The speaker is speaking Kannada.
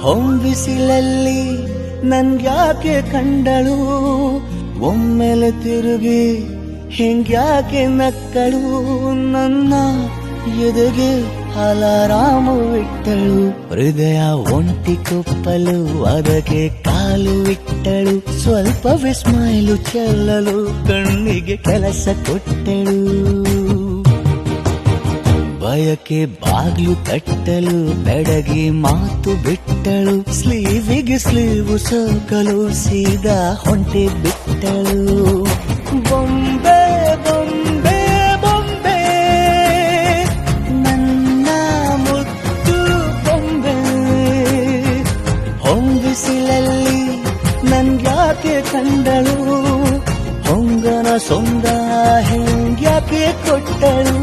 ಹೊಂಬಿಸಿಲಲ್ಲಿ ನನ್ಗ್ಯಾಕೆ ಕಂಡಳು, ಒಮ್ಮೆಲೆ ತಿರುಗಿ ಹಿಂಗ್ಯಾಕೆ ನಕ್ಕಳು, ನನ್ನ ಎದೆಗೆ ಅಲಾರಾಮು ಇಟ್ಟಳು, ಹೃದಯ ಒಂಟಿ ಕೊಪ್ಪಲು ಅದಕ್ಕೆ ಕಾಲು ಇಟ್ಟಳು, ಸ್ವಲ್ಪ ವಿಸ್ಮೈಲು ಚೆಲ್ಲಲು ಕಣ್ಣಿಗೆ ಕೆಲಸ ಕೊಟ್ಟಳು, ಬಯಕೆ ಬಾಗ್ಲು ತಟ್ಟಲು ಬೆಡಗಿ ಮಾತು ಬಿಟ್ಟಳು, ಸ್ಲೀವಿಗೆ ಸ್ಲೀವು ಸೋಕಲು ಸೀದಾ ಹೊಂಟೆ ಬಿಟ್ಟಳು. ಬೊಂಬೆ ಬೊಂಬೆ ಬೊಂಬೆ ನನ್ನ ಮುದ್ದು ಬೊಂಬೆ, ಹೊಂಬಿಸಿಲಲ್ಲಿ ನನ್ಗ್ಯಾಕೆ ಕಂಡಳು, ಹೊಂಗನ ಸೊಂದ ಹೆಂಗ್ಯಾಕೆ ಕೊಟ್ಟಳು.